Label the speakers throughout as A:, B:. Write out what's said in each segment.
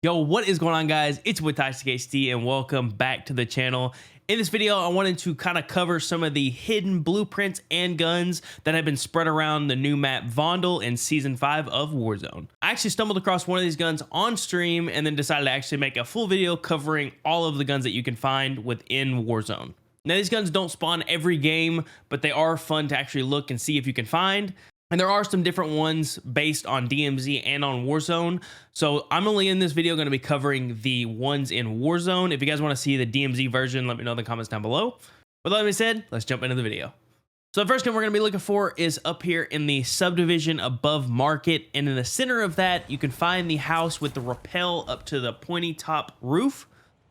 A: Yo, what is going on, guys? It's with ToxicHD and welcome back to the channel. In this video, I wanted to kind of cover some of the hidden blueprints and guns that have been spread around the new map Vondel in Season 5 of Warzone. I actually stumbled across one of these guns on stream and then decided to actually make a full video covering all of the guns that you can find within Warzone. Now, these guns don't spawn every game, but they are fun to actually look and see if you can find. And there are some different ones based on DMZ and on Warzone. So I'm only in this video going to be covering the ones in Warzone. If you guys want to see the DMZ version, let me know in the comments down below. With that being said, let's jump into the video. So the first gun we're going to be looking for is up here in the subdivision above market. And in the center of that, you can find the house with the rappel up to the pointy top roof.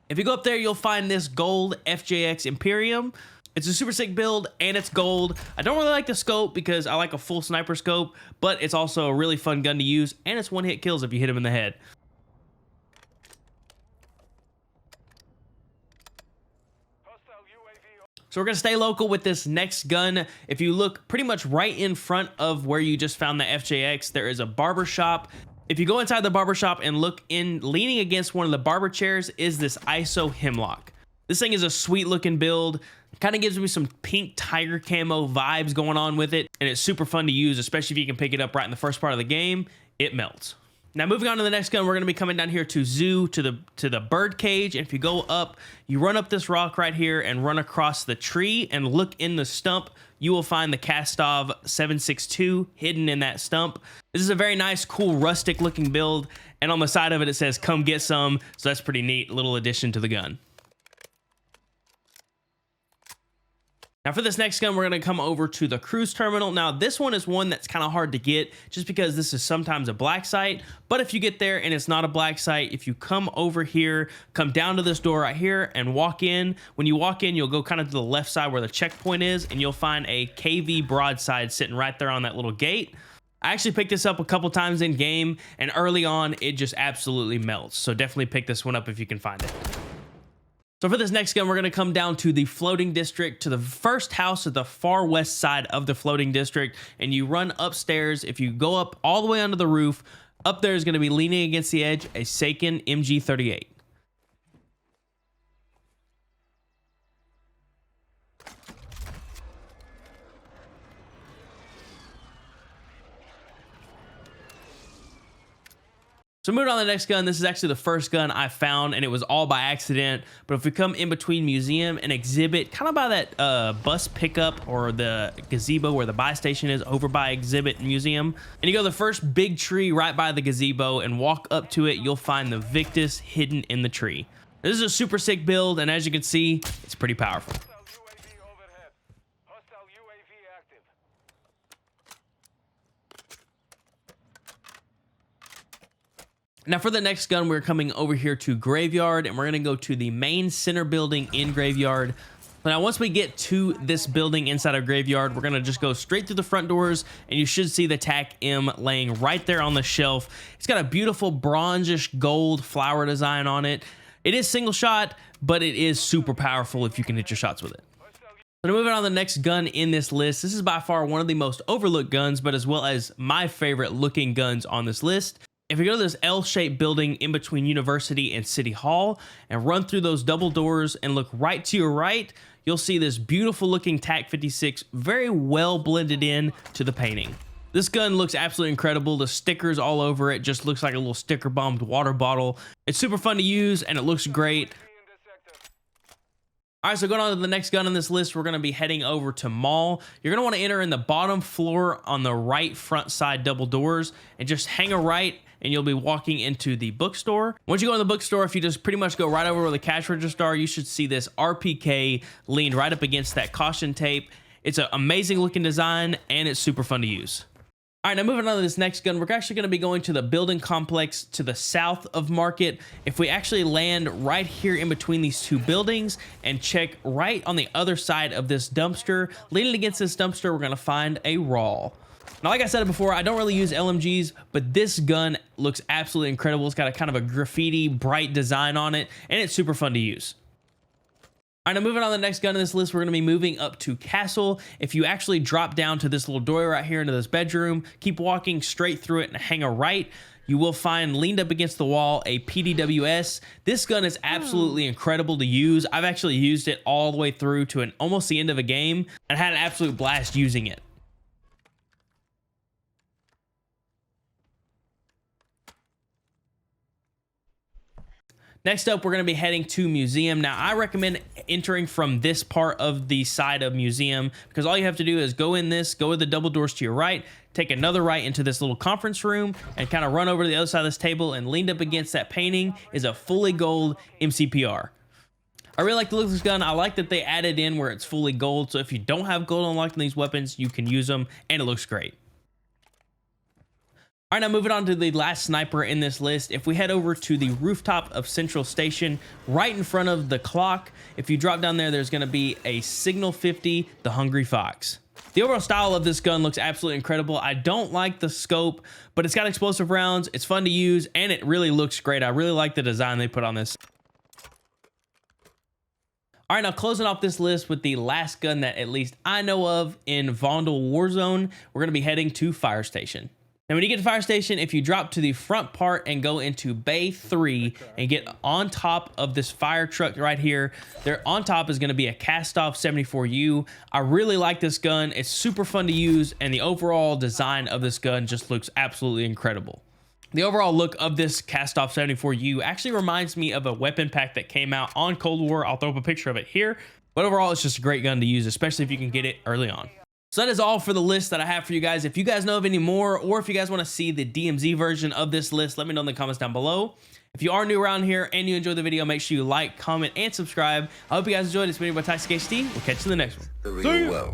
A: If you go up there, you'll find this gold FJX Imperium. It's a super sick build and it's gold. I don't really like the scope because I like a full sniper scope, but it's also a really fun gun to use and it's one-hit kills if you hit him in the head. So we're gonna stay local with this next gun. If you look pretty much right in front of where you just found the FJX, there is a barber shop. If you go inside the barber shop and look in, leaning against one of the barber chairs is this ISO Hemlock. This thing is a sweet looking build. Kind of gives me some pink tiger camo vibes going on with it, and it's super fun to use, especially if you can pick it up right in the first part of the game. It melts. Now moving on to the next gun, we're going to be coming down here to Zoo, to the bird cage. And if you go up, you run up this rock right here and run across the tree and look in the stump, you will find the Kastov 7.62 hidden in that stump. This is a very nice, cool, rustic looking build, and on the side of it, it says "Come get some," so that's pretty neat little addition to the gun. Now for this next gun, we're going to come over to the cruise terminal. Now this one is one that's kind of hard to get just because this is sometimes a black site. But if you get there and it's not a black site, if you come over here, come down to this door right here and walk in. When you walk in, you'll go kind of to the left side where the checkpoint is and you'll find a KV broadside sitting right there on that little gate. I actually picked this up a couple times in game and early on it just absolutely melts. So definitely pick this one up if you can find it. So for this next gun, we're going to come down to the floating district, to the first house at the far west side of the floating district, and you run upstairs. If you go up all the way onto the roof, up there is going to be leaning against the edge a Saiken MG38. So moving on to the next gun, this is actually the first gun I found, and it was all by accident. But if we come in between museum and exhibit, kind of by that bus pickup or the gazebo where the buy station is, over by exhibit museum, and you go to the first big tree right by the gazebo and walk up to it, you'll find the Victus hidden in the tree. This is a super sick build, and as you can see, it's pretty powerful. Now for the next gun, we're coming over here to Graveyard, and we're going to go to the main center building in Graveyard. Now once we get to this building inside of Graveyard, we're going to just go straight through the front doors, and you should see the TAC M laying right there on the shelf. It's got a beautiful bronzish gold flower design on it. It is single shot, but it is super powerful if you can hit your shots with it. So moving on to the next gun in this list, this is by far one of the most overlooked guns, but as well as my favorite looking guns on this list. If you go to this L-shaped building in between University and City Hall and run through those double doors and look right to your right, you'll see this beautiful looking TAC 56 very well blended in to the painting. This gun looks absolutely incredible. The stickers all over it just looks like a little sticker bombed water bottle. It's super fun to use and it looks great. All right, so going on to the next gun on this list, we're going to be heading over to Mall. You're going to want to enter in the bottom floor on the right front side double doors and just hang a right and you'll be walking into the bookstore. Once you go in the bookstore, if you just pretty much go right over where the cash register are, you should see this RPK leaned right up against that caution tape. It's an amazing looking design and it's super fun to use. All right, now moving on to this next gun, we're actually going to be going to the building complex to the south of Market. If we actually land right here in between these two buildings and check right on the other side of this dumpster, leaning against this dumpster, we're going to find a RAW. Now, like I said before, I don't really use LMGs, but this gun looks absolutely incredible. It's got a kind of a graffiti, bright design on it, and it's super fun to use. All right, now moving on to the next gun in this list, we're going to be moving up to Castle. If you actually drop down to this little doorway right here into this bedroom, keep walking straight through it and hang a right, you will find leaned up against the wall a PDWS. This gun is absolutely incredible to use. I've actually used it all the way through to almost the end of a game and had an absolute blast using it. Next up, we're going to be heading to museum. Now, I recommend entering from this part of the side of museum because all you have to do is go in this, go with the double doors to your right, take another right into this little conference room and kind of run over to the other side of this table, and leaned up against that painting is a fully gold MCPR. I really like the look of this gun. I like that they added in where it's fully gold. So if you don't have gold unlocked in these weapons, you can use them and it looks great. All right, now moving on to the last sniper in this list. If we head over to the rooftop of Central Station, right in front of the clock, if you drop down there, there's going to be a Signal 50, the Hungry Fox. The overall style of this gun looks absolutely incredible. I don't like the scope, but it's got explosive rounds, it's fun to use, and it really looks great. I really like the design they put on this. All right, now closing off this list with the last gun that at least I know of in Vondel Warzone, we're going to be heading to Fire Station. Now, when you get to Fire Station, if you drop to the front part and go into Bay 3 and get on top of this fire truck right here, there on top is going to be a cast-off 74U. I really like this gun. It's super fun to use, and the overall design of this gun just looks absolutely incredible. The overall look of this cast-off 74U actually reminds me of a weapon pack that came out on Cold War. I'll throw up a picture of it here. But overall, it's just a great gun to use, especially if you can get it early on. So that is all for the list that I have for you guys. If you guys know of any more, or if you guys want to see the DMZ version of this list, let me know in the comments down below. If you are new around here and you enjoyed the video, make sure you like, comment, and subscribe. I hope you guys enjoyed this video by Toxic HD. We'll catch you in the next one. See ya.